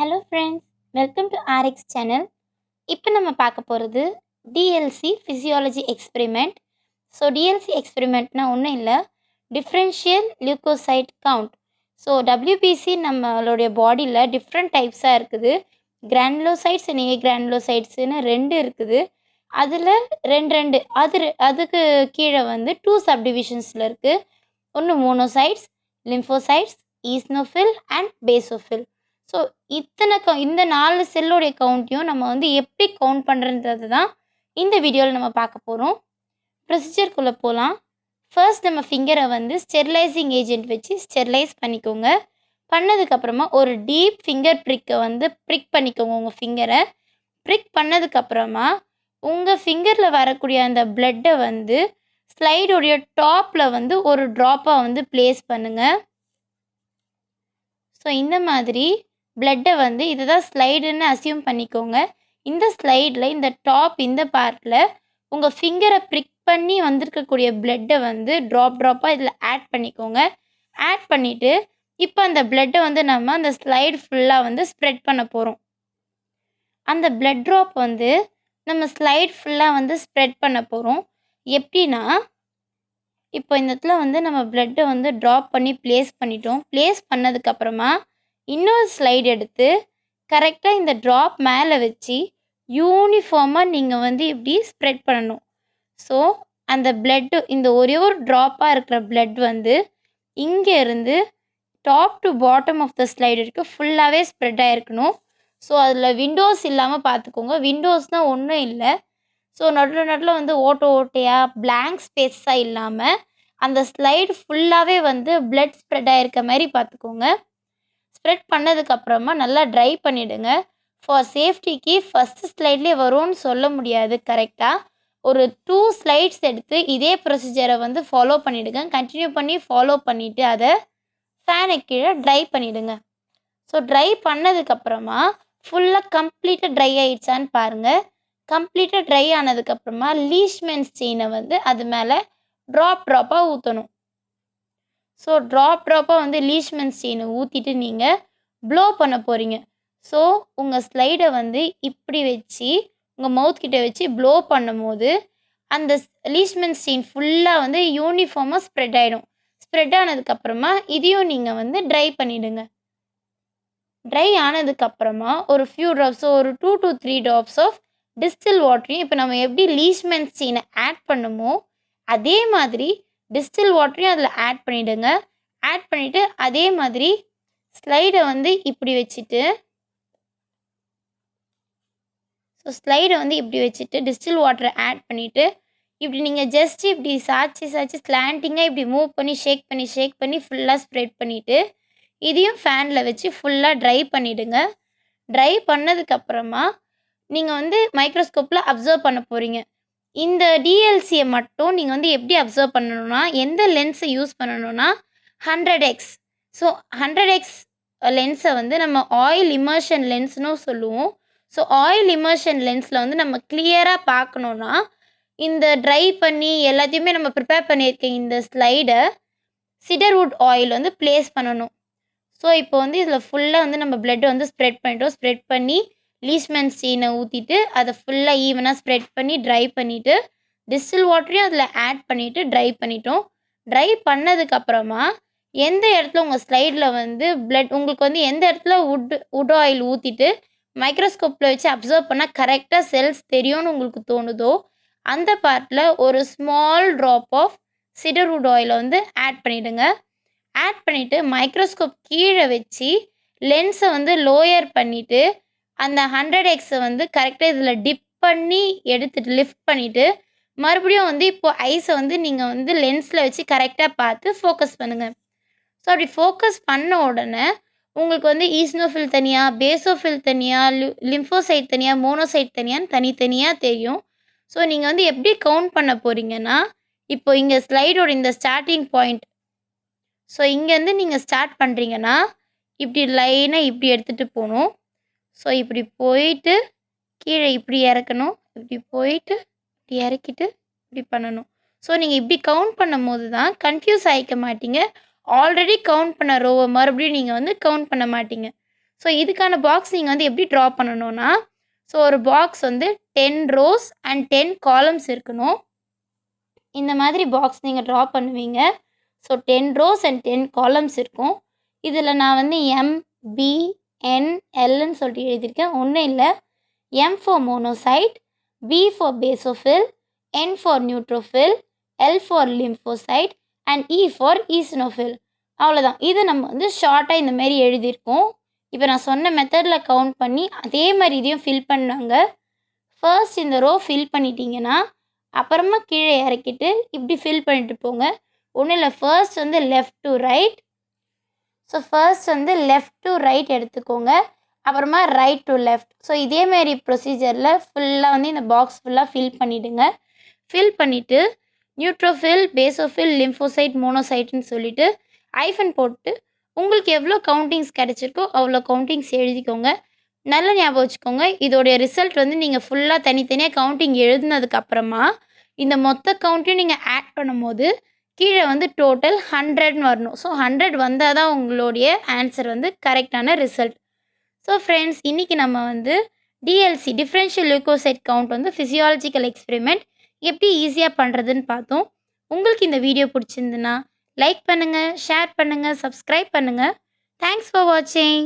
Hello friends, welcome to RX channel. இப்போ நம்ம பார்க்க போகிறது DLC physiology experiment. So DLC எக்ஸ்பெரிமெண்ட்னா ஒன்றும் இல்லை, differential leucocyte count. So WBC நம்மளுடைய பாடியில் டிஃப்ரெண்ட் டைப்ஸாக இருக்குது. கிரானுலோசைட்ஸ் அண்ட் கிரானுலோசைட்ஸ்னு ரெண்டு இருக்குது. அதில் ரெண்டு அதுக்கு கீழே வந்து 2 சப்டிவிஷன்ஸில் இருக்குது. ஒன்று monocytes, lymphocytes, eosinophil and பேசோஃபில். So இந்த 4 செல்லுடைய கவுண்ட்டையும் நம்ம வந்து எப்படி கவுண்ட் பண்ணுறது தான் இந்த வீடியோவில் நம்ம பார்க்க போகிறோம். ப்ரொசீஜர்க்குள்ளே போகலாம். ஃபர்ஸ்ட் நம்ம ஃபிங்கரை வந்து ஸ்டெரிலைசிங் ஏஜென்ட் வச்சு ஸ்டெரிலைஸ் பண்ணிக்கோங்க. பண்ணதுக்கப்புறமா ஒரு டீப் ஃபிங்கர் ப்ரிக்கை வந்து ப்ரிக் பண்ணிக்கோங்க. உங்கள் ஃபிங்கரை ப்ரிக் பண்ணதுக்கப்புறமா உங்கள் ஃபிங்கரில் வரக்கூடிய அந்த பிளட்டை வந்து ஸ்லைடோடைய டாப்பில் வந்து ஒரு ட்ராப்பாக வந்து ப்ளேஸ் பண்ணுங்கள். ஸோ இந்த மாதிரி பிளட்டை வந்து இதுதான் ஸ்லைடுன்னு அசியூம் பண்ணிக்கோங்க. இந்த ஸ்லைடில் இந்த டாப் இந்த பார்ட்டில் உங்கள் ஃபிங்கரை ப்ரிக் பண்ணி வந்திருக்கக்கூடிய பிளட்டை வந்து ட்ராப்பாக இதில் ஆட் பண்ணிக்கோங்க. ஆட் பண்ணிவிட்டு இப்போ அந்த பிளட்டை வந்து நம்ம அந்த ஸ்லைடு ஃபுல்லாக வந்து ஸ்ப்ரெட் பண்ண போகிறோம். அந்த பிளட் ட்ராப் வந்து நம்ம ஸ்லைடு ஃபுல்லாக வந்து ஸ்ப்ரெட் பண்ண போகிறோம். எப்படின்னா, இப்போ இந்த இடத்துல வந்து நம்ம பிளட்டை வந்து ட்ராப் பண்ணி ப்ளேஸ் பண்ணிட்டோம். ப்ளேஸ் பண்ணதுக்கப்புறமா இன்னொரு ஸ்லைடு எடுத்து கரெக்டாக இந்த ட்ராப் மேலே வச்சு யூனிஃபார்மாக நீங்கள் வந்து இப்படி ஸ்ப்ரெட் பண்ணணும். ஸோ அந்த பிளட்டு இந்த ஒரே ஒரு ட்ராப்பாக இருக்கிற பிளட் வந்து இங்கே இருந்து top to bottom of the slide வரைக்கும் ஃபுல்லாகவே ஸ்ப்ரெட் ஆகிருக்கணும். ஸோ அதில் விண்டோஸ் இல்லாமல் பார்த்துக்கோங்க. விண்டோஸ்னால் ஒன்றும் இல்லை. ஸோ நடுவில் வந்து ஓட்டையாக பிளாங்க் ஸ்பேஸாக இல்லாமல் அந்த ஸ்லைடு ஃபுல்லாகவே வந்து பிளட் ஸ்ப்ரெட் ஆகிருக்க மாதிரி பார்த்துக்கோங்க. ஸ்ப்ரெட் பண்ணதுக்கப்புறமா நல்லா ட்ரை பண்ணிவிடுங்க. ஃபார் சேஃப்டிக்கு ஃபஸ்ட்டு ஸ்லைட்லேயே வரும்னு சொல்ல முடியாது. கரெக்டாக ஒரு 2 ஸ்லைட்ஸ் எடுத்து இதே ப்ரொசீஜரை வந்து ஃபாலோ பண்ணிவிடுங்க. கண்டினியூ பண்ணி ஃபாலோ பண்ணிவிட்டு அதை ஃபேனுக்கு கீழே ட்ரை பண்ணிவிடுங்க. ஸோ ட்ரை பண்ணதுக்கப்புறமா ஃபுல்லாக கம்ப்ளீட்டாக ட்ரை ஆகிடுச்சான்னு பாருங்கள். கம்ப்ளீட்டாக ட்ரை ஆனதுக்கப்புறமா லீஷ்மென்ஸ் செயினை வந்து அது மேலே ட்ராப்பாக ஊற்றணும். ஸோ ட்ராப்பாக வந்து லீஷ்மென்ஸ் செயினை ஊற்றிட்டு நீங்கள் ப்ளோ பண்ண போகிறீங்க. ஸோ உங்கள் ஸ்லைடை வந்து இப்படி வச்சு உங்கள் மவுத் கிட்ட வச்சு ப்ளோ பண்ணும்போது அந்த லீஷ்மென்ஸ் செயின் ஃபுல்லாக வந்து யூனிஃபார்மாக ஸ்ப்ரெட் ஆகிடும். ஸ்ப்ரெட் ஆனதுக்கப்புறமா இதையும் நீங்கள் வந்து ட்ரை பண்ணிவிடுங்க. ட்ரை ஆனதுக்கப்புறமா ஒரு ஃபியூ ட்ராப்ஸ், ஒரு 2 to 3 ட்ராப்ஸ் ஆஃப் டிஸ்டில் வாட்டரையும் இப்போ நம்ம எப்படி லீஷ்மென்ஸ் செயினை ஆட் பண்ணுமோ அதே மாதிரி டிஸ்டில் வாட்டரையும் அதில் ஆட் பண்ணிவிடுங்க. ஆட் பண்ணிவிட்டு அதே மாதிரி ஸ்லைடை வந்து இப்படி வச்சுட்டு டிஸ்டில் வாட்டரை ஆட் பண்ணிவிட்டு இப்படி நீங்கள் ஜஸ்ட் இப்படி சாய்ச்சி ஸ்லாண்டிங்காக இப்படி மூவ் பண்ணி ஷேக் பண்ணி ஃபுல்லாக ஸ்ப்ரெட் பண்ணிவிட்டு இதையும் ஃபேனில் வச்சு ஃபுல்லாக ட்ரை பண்ணிவிடுங்க. ட்ரை பண்ணதுக்கப்புறமா நீங்கள் வந்து மைக்ரோஸ்கோப்பில் அப்சர்வ் பண்ண போகிறீங்க. இந்த டிஎல்சியை மட்டும் நீங்கள் வந்து எப்படி அப்சர்வ் பண்ணணும்னா, எந்த லென்ஸை யூஸ் பண்ணணும்னா 100x. ஸோ 100x லென்ஸை வந்து நம்ம ஆயில் இமர்ஷன் லென்ஸ்னு சொல்லுவோம். ஸோ ஆயில் இமர்ஷன் லென்ஸில் வந்து நம்ம கிளியராக பார்க்கணுன்னா இந்த ட்ரை பண்ணி எல்லாத்தையுமே நம்ம ப்ரிப்பேர் பண்ணியிருக்க இந்த ஸ்லைடை சிடர்வுட் ஆயில் வந்து ப்ளேஸ் பண்ணணும். ஸோ இப்போ வந்து இதில் ஃபுல்லாக வந்து நம்ம பிளட்டை வந்து ஸ்ப்ரெட் பண்ணிட்டோம். ஸ்ப்ரெட் பண்ணி லீஷ்மென்ஸ் செயினை ஊற்றிட்டு அதை ஃபுல்லாக ஈவனாக ஸ்ப்ரெட் பண்ணி ட்ரை பண்ணிவிட்டு டிஸ்டில் வாட்டரையும் அதில் ஆட் பண்ணிவிட்டு ட்ரை பண்ணிட்டோம். ட்ரை பண்ணதுக்கப்புறமா எந்த இடத்துல உங்கள் ஸ்லைடில் வந்து பிளட் உங்களுக்கு வந்து எந்த இடத்துல வுட் ஆயில் ஊற்றிட்டு மைக்ரோஸ்கோப்பில் வச்சு அப்சர்வ் பண்ணால் கரெக்டாக செல்ஸ் தெரியும்னு உங்களுக்கு தோணுதோ அந்த பார்ட்டில் ஒரு ஸ்மால் ட்ராப் ஆஃப் சிடர்வுட் ஆயிலை வந்து ஆட் பண்ணிவிடுங்க. ஆட் பண்ணிவிட்டு மைக்ரோஸ்கோப் கீழே வச்சு லென்ஸை வந்து லோயர் பண்ணிவிட்டு அந்த 100xை வந்து கரெக்டாக இதில் டிப் பண்ணி எடுத்துகிட்டு லிஃப்ட் பண்ணிவிட்டு மறுபடியும் வந்து இப்போது ஐஸை வந்து நீங்கள் வந்து லென்ஸில் வச்சு கரெக்டாக பார்த்து ஃபோக்கஸ் பண்ணுங்கள். ஸோ அப்படி ஃபோக்கஸ் பண்ண உடனே உங்களுக்கு வந்து ஈஸ்னோஃபில் தனியாக, பேசோஃபில் தனியாக, லிம்போசைட் தனியாக, மோனோசைட் தனியான்னு தனித்தனியாக தெரியும். ஸோ நீங்கள் வந்து எப்படி கவுண்ட் பண்ண போகிறீங்கன்னா, இப்போ இங்கே ஸ்லைடோட இந்த ஸ்டார்டிங் பாயிண்ட், ஸோ இங்கேருந்து நீங்கள் ஸ்டார்ட் பண்ணுறீங்கன்னா இப்படி லைனாக இப்படி எடுத்துகிட்டு போகணும். ஸோ இப்படி போயிட்டு கீழே இப்படி இறக்கணும், இப்படி போயிட்டு இப்படி இறக்கிட்டு இப்படி பண்ணணும். ஸோ நீங்கள் இப்படி கவுண்ட் பண்ணும் போது தான் கன்ஃபியூஸ் ஆகிக்க மாட்டீங்க. ஆல்ரெடி கவுண்ட் பண்ண ரோவை மறுபடியும் நீங்கள் வந்து கவுண்ட் பண்ண மாட்டீங்க. ஸோ இதுக்கான பாக்ஸ் நீங்கள் வந்து எப்படி ட்ரா பண்ணணும்னா, ஸோ ஒரு பாக்ஸ் வந்து 10 rows அண்ட் 10 columns இருக்கணும். இந்த மாதிரி பாக்ஸ் நீங்கள் ட்ரா பண்ணுவீங்க. ஸோ 10 rows அண்ட் 10 columns இருக்கும். இதில் நான் வந்து M, B, N, Lன்னு சொல்லிட்டு எழுதியிருக்கேன். ஒன்றும் இல்லை. M for monocyte, B for basophil, N for neutrophil, L for lymphocyte and E for eosinophil. அவ்வளோதான். இது நம்ம வந்து ஷார்ட்டாக இந்த மாதிரி எழுதியிருக்கோம். இப்போ நான் சொன்ன மெத்தடில் கவுண்ட் பண்ணி அதே மாதிரி இதையும் ஃபில் பண்ணாங்க. ஃபர்ஸ்ட் இந்த ரோ ஃபில் பண்ணிட்டீங்கன்னா அப்புறமா கீழே இறக்கிட்டு இப்படி ஃபில் பண்ணிட்டு போங்க. ஒன்றும் இல்லை. ஃபர்ஸ்ட் வந்து left to right. So first வந்து லெஃப்ட் டு ரைட் எடுத்துக்கோங்க. அப்புறமா ரைட் டு லெஃப்ட். ஸோ இதேமாரி ப்ரொசீஜரில் ஃபுல்லாக வந்து இந்த பாக்ஸ் ஃபுல்லாக ஃபில் பண்ணிவிடுங்க. ஃபில் பண்ணிவிட்டு நியூட்ரோஃபில், பேசோஃபில், லிம்போசைட், மோனோசைட்னு சொல்லிவிட்டு ஐஃபன் போட்டு உங்களுக்கு எவ்வளோ கவுண்டிங்ஸ் கிடச்சிருக்கோ அவ்வளோ கவுண்டிங்ஸ் எழுதிக்கோங்க. நல்ல ஞாபகம் வச்சுக்கோங்க. இதோடைய ரிசல்ட் வந்து நீங்கள் ஃபுல்லாக தனித்தனியாக கவுண்டிங் எழுதுனதுக்கப்புறமா இந்த மொத்த கவுண்ட்டையும் நீங்கள் ஆட் பண்ணும்போது கீழே வந்து டோட்டல் 100ன்னு வரணும். ஸோ 100 வந்தால் தான் உங்களுடைய ஆன்சர் வந்து கரெக்டான ரிசல்ட். ஸோ ஃப்ரெண்ட்ஸ், இன்றைக்கி நம்ம வந்து டிஎல்சி டிஃப்ரென்ஷியல் லியூக்கோசைட் கவுண்ட் வந்து ஃபிசியாலஜிக்கல் எக்ஸ்பெரிமெண்ட் எப்படி ஈஸியாக பண்ணுறதுன்னு பார்த்தோம். உங்களுக்கு இந்த வீடியோ பிடிச்சிருந்துன்னா லைக் பண்ணுங்கள், ஷேர் பண்ணுங்கள், சப்ஸ்கிரைப் பண்ணுங்கள். தேங்க்ஸ் ஃபார் வாட்சிங்.